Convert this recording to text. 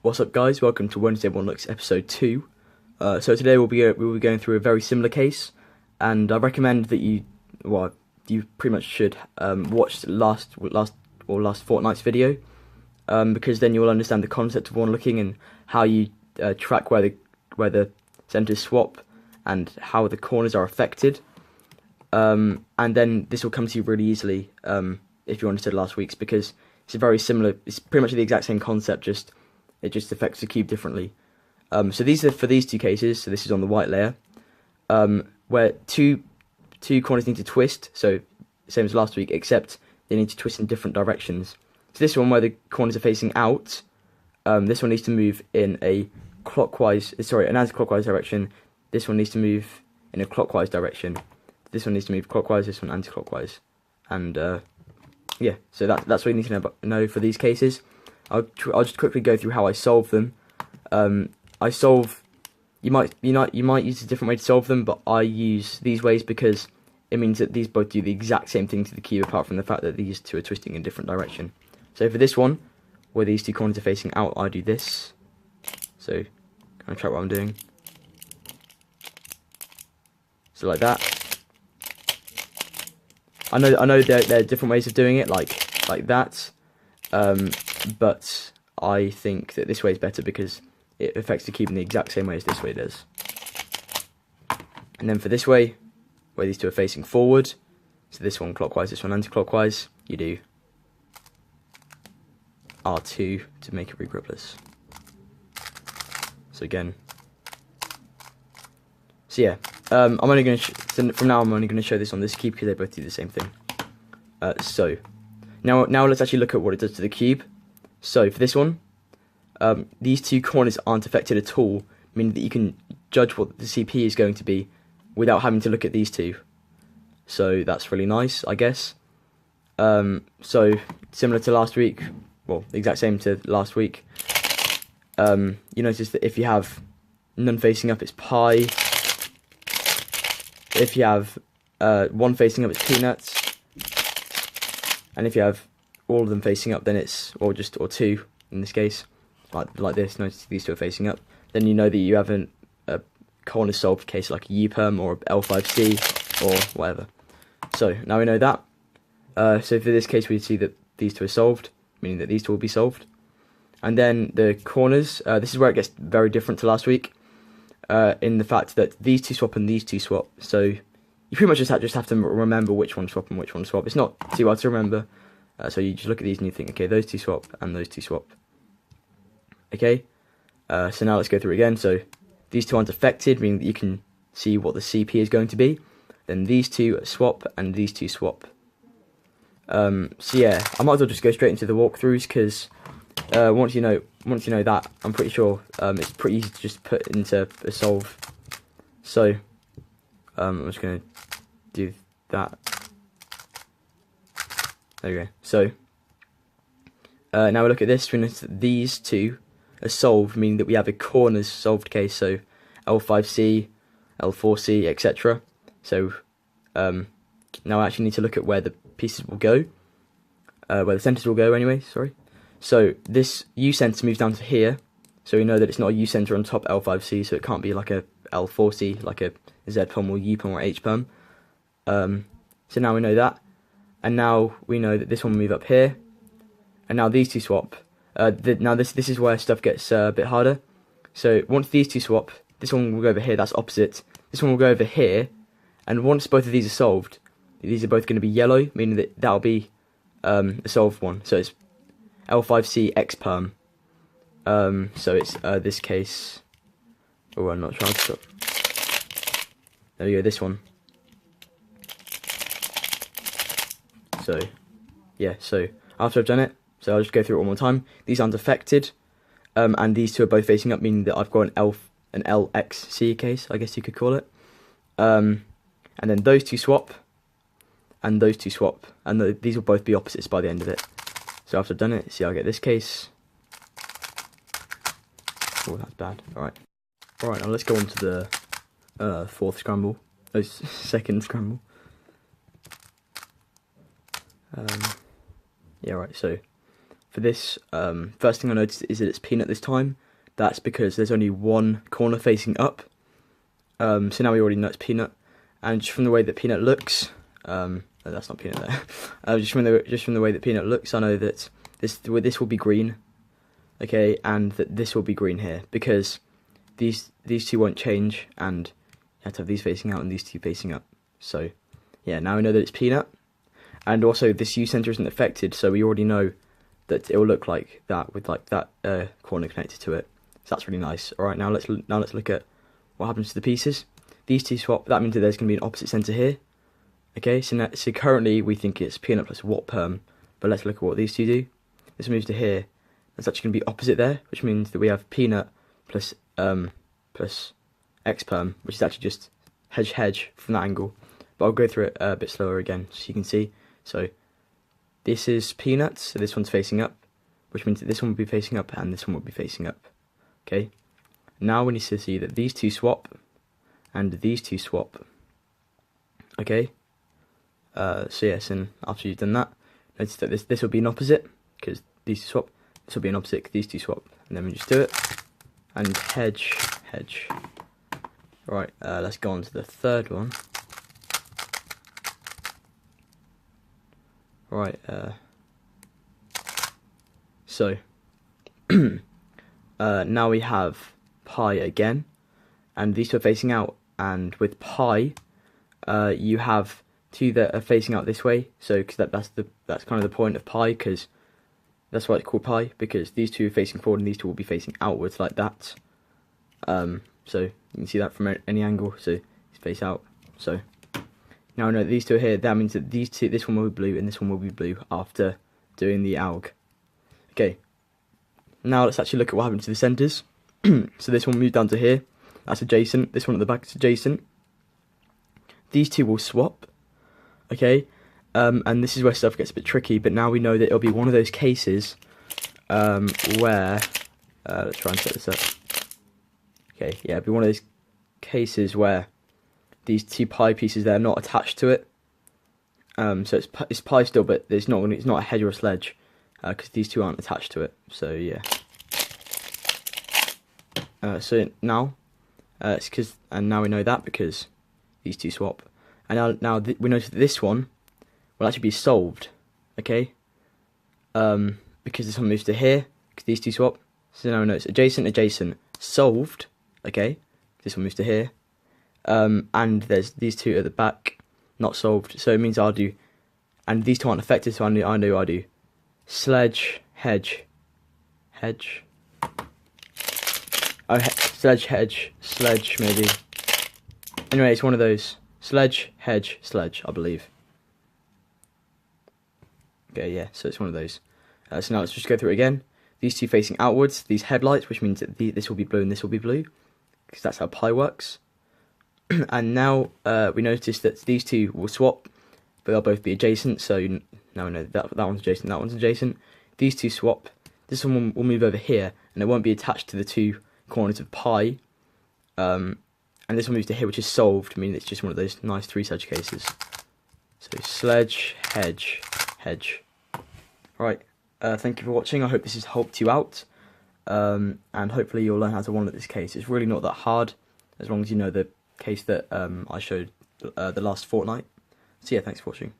What's up, guys? Welcome to Wednesday One Looks episode 2. So today we'll be going through a very similar case, and I recommend that you pretty much should watch last fortnight's video, because then you will understand the concept of one looking and how you track where the centers swap and how the corners are affected. And then this will come to you really easily if you understood last week's, because it's very similar. It's pretty much the exact same concept, it just affects the cube differently. So these are for these two cases. So this is on the white layer, where two corners need to twist. So same as last week, except they need to twist in different directions. So this one, where the corners are facing out, this one needs to move in an anti-clockwise direction. This one needs to move in a clockwise direction. This one needs to move clockwise. This one anti-clockwise. And yeah, so that's what you need to know for these cases. I'll just quickly go through how I solve them. You might use a different way to solve them, but I use these ways because it means that these both do the exact same thing to the cube, apart from the fact that these two are twisting in a different direction. So for this one, where these two corners are facing out, I do this. So kind of track what I'm doing. So like that. I know there are different ways of doing it, like that. But I think that this way is better because it affects the cube in the exact same way as this way does. And then for this way, where these two are facing forward, so this one clockwise, this one anti-clockwise, you do R2 to make it regripless. So again, so yeah, from now I'm only going to show this on this cube because they both do the same thing. So now let's actually look at what it does to the cube. So for this one, these two corners aren't affected at all, meaning that you can judge what the CP is going to be without having to look at these two. So that's really nice, I guess. So similar to last week, well, the exact same to last week. You notice that if you have none facing up, it's pi. If you have one facing up, it's peanuts. And if you have all of them facing up, then it's or two in this case, like this. Notice these two are facing up. Then you know that you have a corner solved case like a U-perm or L5C or whatever. So now we know that. So for this case, we see that these two are solved, meaning that these two will be solved. And then the corners. This is where it gets very different to last week, in the fact that these two swap and these two swap. So you pretty much just have to remember which one swap and which one swap. It's not too hard to remember. So you just look at these and you think, okay, those two swap and those two swap. Okay, so now let's go through it again. So these two aren't affected, meaning that you can see what the CP is going to be. Then these two swap and these two swap. So yeah, I might as well just go straight into the walkthroughs because once you know that, I'm pretty sure it's pretty easy to just put into a solve. So I'm just going to do that. There we go. So now we look at this. We notice that these two are solved, meaning that we have a corners solved case. So L5C, L4C, etc. So now I actually need to look at where the pieces will go, where the centers will go. Anyway, sorry. So this U center moves down to here. So we know that it's not a U center on top L5C, so it can't be like a L4C, like a Z-perm or U-perm or H-perm. So now we know that. And now we know that this one will move up here, and now these two swap. Now this is where stuff gets a bit harder. So once these two swap, this one will go over here. That's opposite. This one will go over here, and once both of these are solved, these are both going to be yellow, meaning that that'll be a solved one. So it's L5C X perm. So it's this case. Oh, I'm not trying to stop. There we go. This one. So, yeah, so after I've done it, so I'll just go through it one more time. These aren't affected, and these two are both facing up, meaning that I've got an LXC case, I guess you could call it. And then those two swap, and those two swap, and these will both be opposites by the end of it. So after I've done it, see, I'll get this case. Oh, that's bad. Alright, now let's go on to the fourth scramble. Oh, second scramble. Yeah, right, so for this, first thing I noticed is that it's peanut this time. That's because there's only one corner facing up. So now we already know it's peanut, and just from the way that peanut looks, that's not peanut there. Just from the way that peanut looks, I know that this will be green, okay, and that this will be green here because these two won't change, and you have to have these facing out and these two facing up. So yeah, now we know that it's peanut, and also this U center isn't affected, so we already know that it will look like that with like that corner connected to it. So that's really nice. All right, now let's look at what happens to the pieces. These two swap. That means that there's going to be an opposite center here. Okay, so currently we think it's peanut plus what perm, but let's look at what these two do. This moves to here. That's actually going to be opposite there, which means that we have peanut plus X perm, which is actually just hedge from that angle. But I'll go through it a bit slower again, so you can see. So this is peanut, so this one's facing up, which means that this one will be facing up and this one will be facing up. Okay. Now we need to see that these two swap and these two swap. Okay. So yes, and after you've done that, notice that this will be an opposite because these two swap. This will be an opposite because these two swap, and then we just do it and hedge. Right. Let's go on to the third one. Right. So now we have pi again, and these two are facing out. And with pi, you have two that are facing out this way. So because that's kind of the point of pi, because that's why it's called pi, because these two are facing forward and these two will be facing outwards like that. So you can see that from any angle. So it's face out. So now I know these two are here. That means that this one will be blue and this one will be blue after doing the alg. Okay. Now let's actually look at what happened to the centers. So this one moved down to here. That's adjacent. This one at the back is adjacent. These two will swap. Okay. And this is where stuff gets a bit tricky, but now we know that it'll be one of those cases where let's try and set this up. Okay, yeah, it'll be one of those cases where these two pi pieces there are not attached to it. So it's pi still, but it's not a hedge or a sledge because these two aren't attached to it. So yeah. So now it's because, and now we know that because these two swap, and now we know that this one will actually be solved, okay? Because this one moves to here, because these two swap. So now we know it's adjacent, solved, okay? This one moves to here. And there's these two at the back, not solved. So it means I'll do, and these two aren't affected, so I know I'll do sledge, hedge. Oh, sledge, hedge, sledge, maybe. Anyway, it's one of those. Sledge, hedge, sledge, I believe. Okay, yeah, so it's one of those. So now let's just go through it again. These two facing outwards, these headlights, which means that this will be blue and this will be blue, because that's how pi works. And now we notice that these two will swap, but they'll both be adjacent, so now we know that one's adjacent, that one's adjacent. These two swap, this one will move over here, and it won't be attached to the two corners of pi. And this one moves to here, which is solved, meaning it's just one of those nice three sledge cases. So sledge, hedge. Right, thank you for watching. I hope this has helped you out, and hopefully you'll learn how to walnut this case. It's really not that hard, as long as you know the case that I showed the last fortnight. So yeah, thanks for watching.